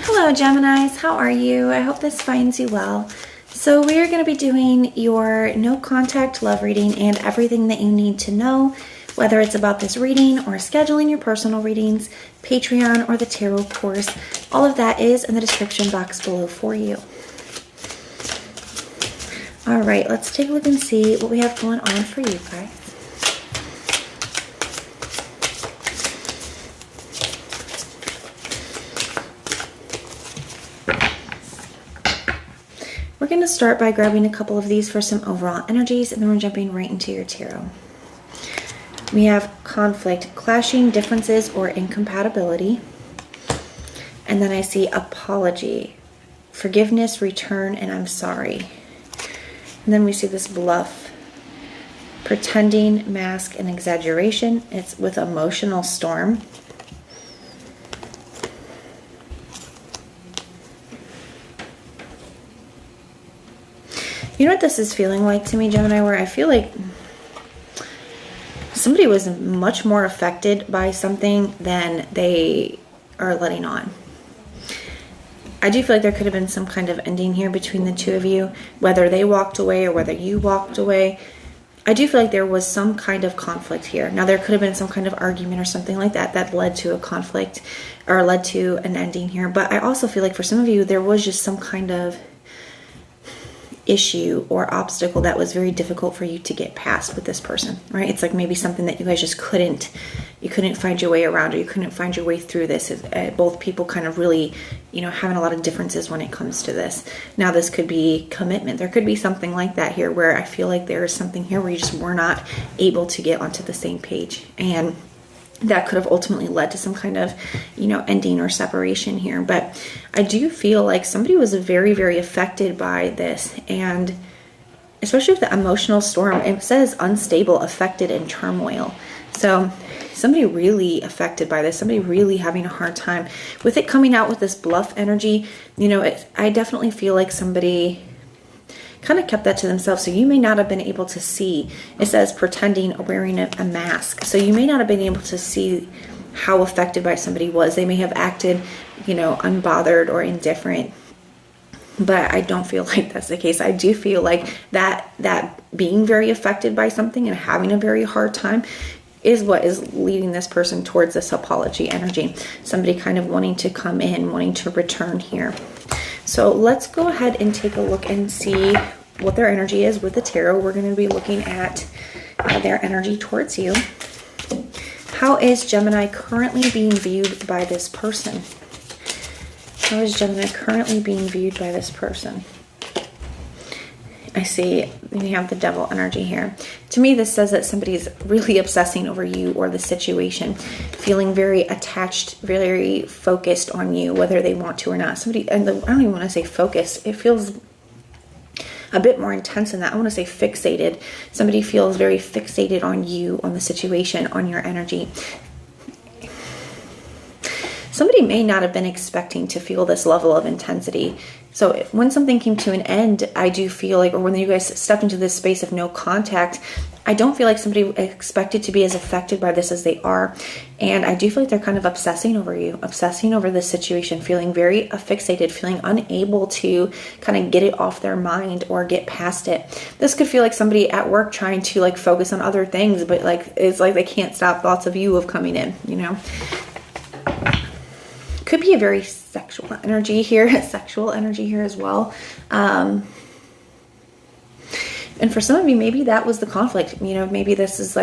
Hello Geminis, how are you? I hope this finds you well. So we are going to be doing your no contact love reading and everything that you need to know, whether it's about this reading or scheduling your personal readings, Patreon, or the tarot course. All of that is in the description box below for you. All right, let's take a look and see what we have going on for you guys. We're going to start by grabbing a couple of these for some overall energies, and then we're jumping right into your tarot. We have conflict, clashing, differences, or incompatibility. And then I see apology, forgiveness, return, and I'm sorry. And then we see this bluff, pretending, mask, and exaggeration. It's with emotional storm. You know what this is feeling like to me, Gemini, where I feel like somebody was much more affected by something than they are letting on. I do feel like there could have been some kind of ending here between the two of you, whether they walked away or whether you walked away. I do feel like there was some kind of conflict here. Now, there could have been some kind of argument or something like that that led to a conflict or led to an ending here. But I also feel like for some of you, there was just some kind of issue or obstacle that was very difficult for you to get past with this person, right? It's like maybe something that you guys just couldn't find your way around, or you couldn't find your way through this. Both people kind of really, having a lot of differences when it comes to this. Now, this could be commitment. There could be something like that here where I feel like there is something here where you just were not able to get onto the same page. And that could have ultimately led to some kind of, ending or separation here. But I do feel like somebody was very, very affected by this. And especially with the emotional storm, it says unstable, affected, and turmoil. So somebody really affected by this, somebody really having a hard time with it coming out with this bluff energy. I definitely feel like somebody kind of kept that to themselves. So you may not have been able to see. It says pretending or wearing a mask. So you may not have been able to see how affected by somebody was. They may have acted, unbothered or indifferent. But I don't feel like that's the case. I do feel like that being very affected by something and having a very hard time is what is leading this person towards this apology energy. Somebody kind of wanting to come in, wanting to return here. So let's go ahead and take a look and see what their energy is with the tarot. We're going to be looking at their energy towards you. How is Gemini currently being viewed by this person? How is Gemini currently being viewed by this person? I see we have the devil energy here. To me, this says that somebody's really obsessing over you or the situation, feeling very attached, very focused on you, whether they want to or not. I don't even want to say focused. It feels a bit more intense than that. I want to say fixated. Somebody feels very fixated on you, on the situation, on your energy. Somebody may not have been expecting to feel this level of intensity. So when something came to an end, I do feel like, or when you guys stepped into this space of no contact, I don't feel like somebody expected to be as affected by this as they are. And I do feel like they're kind of obsessing over you, obsessing over this situation, feeling very fixated, feeling unable to kind of get it off their mind or get past it. This could feel like somebody at work trying to focus on other things, but it's like they can't stop thoughts of you of coming in, Could be a very sexual energy here as well. And for some of you, maybe that was the conflict. Maybe this is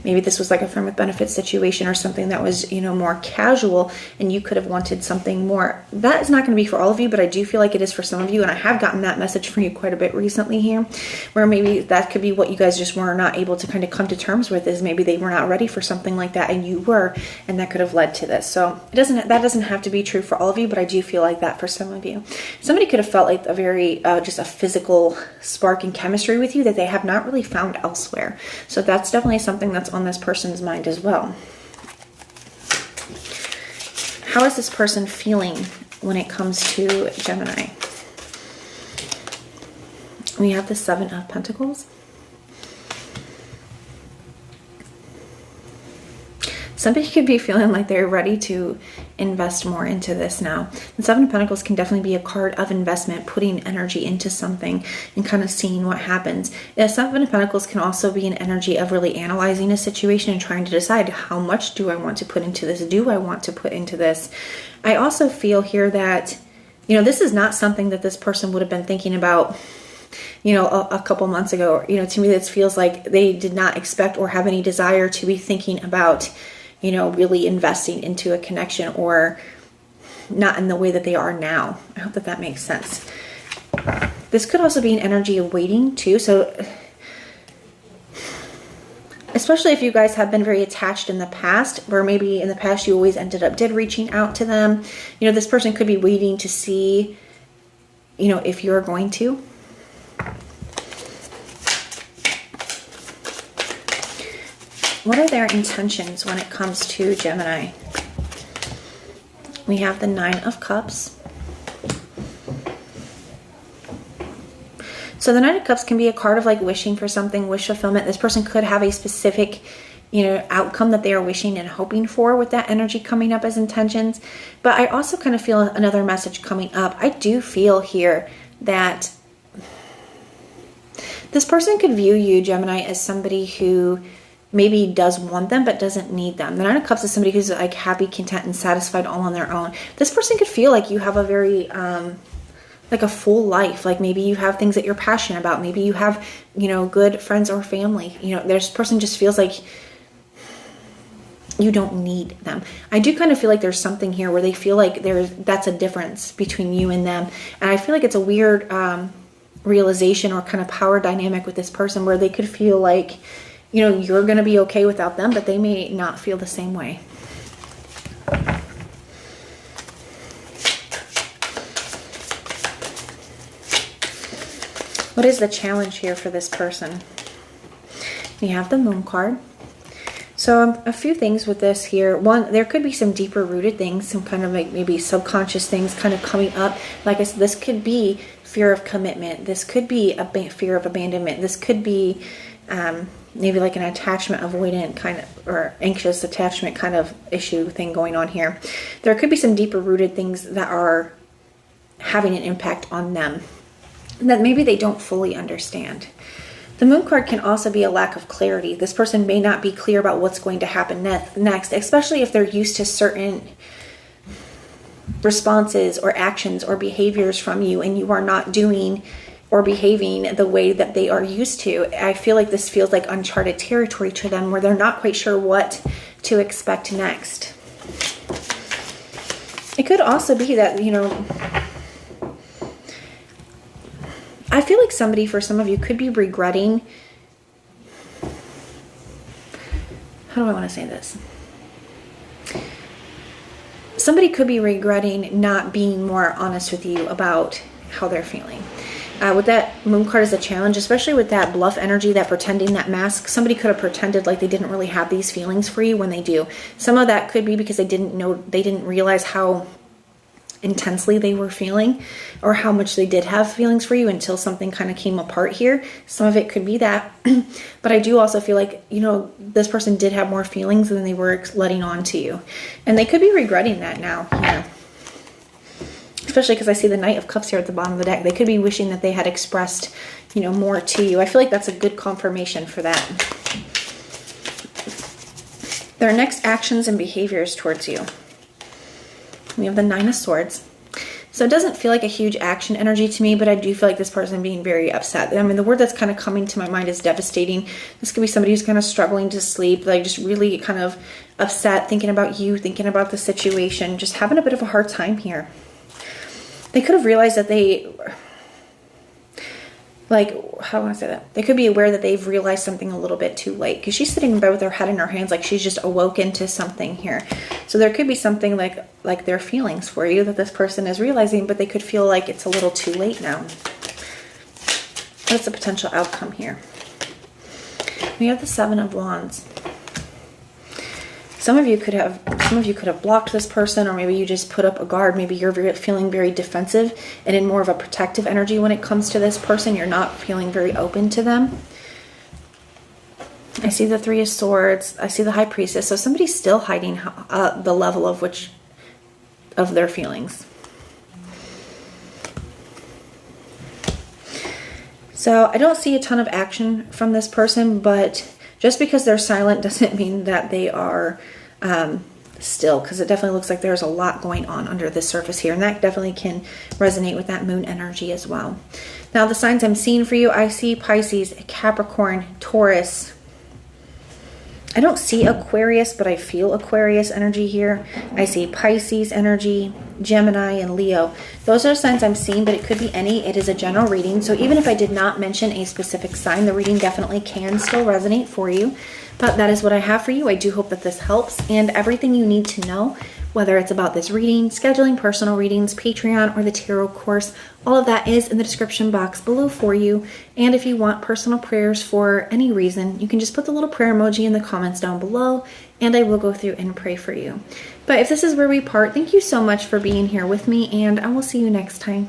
maybe this was a friend with benefits situation or something that was, more casual, and you could have wanted something more. That is not going to be for all of you, but I do feel like it is for some of you. And I have gotten that message from you quite a bit recently here, where maybe that could be what you guys just were not able to kind of come to terms with, is maybe they were not ready for something like that and you were, and that could have led to this. So that doesn't have to be true for all of you, but I do feel like that for some of you. Somebody could have felt like a very, just a physical spark and chemistry with you that they have not really found elsewhere. So that's definitely something that's on this person's mind as well. How is this person feeling when it comes to Gemini? We have the Seven of Pentacles. Somebody could be feeling like they're ready to invest more into this now. The Seven of Pentacles can definitely be a card of investment, putting energy into something and kind of seeing what happens. The Seven of Pentacles can also be an energy of really analyzing a situation and trying to decide, how much do I want to put into this? Do I want to put into this? I also feel here that, you know, this is not something that this person would have been thinking about, you know, a couple months ago. You know, to me, this feels like they did not expect or have any desire to be thinking about, you know, really investing into a connection, or not in the way that they are now. I hope that that makes sense. This could also be an energy of waiting too. So especially if you guys have been very attached in the past, or maybe in the past you always did reaching out to them. You know, this person could be waiting to see, you know, if you're going to. What are their intentions when it comes to Gemini? We have the Nine of Cups. So the Nine of Cups can be a card of like wishing for something, wish fulfillment. This person could have a specific, you know, outcome that they are wishing and hoping for with that energy coming up as intentions. But I also kind of feel another message coming up. I do feel here that this person could view you, Gemini, as somebody who maybe does want them but doesn't need them. The Nine of Cups is somebody who's like happy, content, and satisfied all on their own. This person could feel like you have a very like a full life. Like maybe you have things that you're passionate about. Maybe you have, you know, good friends or family. You know, this person just feels like you don't need them. I do kind of feel like there's something here where they feel like that's a difference between you and them. And I feel like it's a weird realization or kind of power dynamic with this person where they could feel like, you know, you're going to be okay without them, but they may not feel the same way. What is the challenge here for this person? We have the Moon card. So a few things with this here. One, there could be some deeper rooted things, some kind of like maybe subconscious things kind of coming up. Like I said, this could be fear of commitment. This could be a fear of abandonment. This could be maybe like an attachment avoidant kind of, or anxious attachment kind of issue thing going on here. There could be some deeper rooted things that are having an impact on them that maybe they don't fully understand. The Moon card can also be a lack of clarity. This person may not be clear about what's going to happen next, especially if they're used to certain responses or actions or behaviors from you and you are not doing or behaving the way that they are used to. I feel like this feels like uncharted territory to them where they're not quite sure what to expect next. It could also be that, you know, I feel like somebody, for some of you, could be regretting. How do I want to say this? Somebody could be regretting not being more honest with you about how they're feeling. With that Moon card as a challenge, especially with that bluff energy, that pretending, that mask, somebody could have pretended like they didn't really have these feelings for you when they do. Some of that could be because they didn't realize how intensely they were feeling or how much they did have feelings for you until something kind of came apart here. Some of it could be that. But I do also feel like, you know, this person did have more feelings than they were letting on to you. And they could be regretting that now. Yeah. Especially because I see the Knight of Cups here at the bottom of the deck. They could be wishing that they had expressed, you know, more to you. I feel like that's a good confirmation for that. Their next actions and behaviors towards you. We have the Nine of Swords. So it doesn't feel like a huge action energy to me, but I do feel like this person being very upset. I mean, the word that's kind of coming to my mind is devastating. This could be somebody who's kind of struggling to sleep, like just really kind of upset, thinking about you, thinking about the situation, just having a bit of a hard time here. They could have realized that they, like, how do I want to say that? They could be aware that they've realized something a little bit too late, because she's sitting in bed with her head in her hands like she's just awoken to something here. So there could be something like their feelings for you that this person is realizing, but they could feel like it's a little too late now. What's the potential outcome here? We have the Seven of Wands. Some of you could have blocked this person, or maybe you just put up a guard. Maybe you're feeling very defensive and in more of a protective energy when it comes to this person. You're not feeling very open to them. I see the Three of Swords. I see the High Priestess. So somebody's still hiding the level of their feelings. So I don't see a ton of action from this person, but just because they're silent doesn't mean that they are still, because it definitely looks like there's a lot going on under the surface here, and that definitely can resonate with that moon energy as well. Now the signs I'm seeing for you, I see Pisces, Capricorn, Taurus. I don't see Aquarius, but I feel Aquarius energy here. I see Pisces energy, Gemini, and Leo. Those are signs I'm seeing, but it could be any. It is a general reading. So even if I did not mention a specific sign, the reading definitely can still resonate for you. But that is what I have for you. I do hope that this helps, and everything you need to know, whether it's about this reading, scheduling personal readings, Patreon, or the tarot course, all of that is in the description box below for you. And if you want personal prayers for any reason, you can just put the little prayer emoji in the comments down below, and I will go through and pray for you. But if this is where we part, thank you so much for being here with me, and I will see you next time.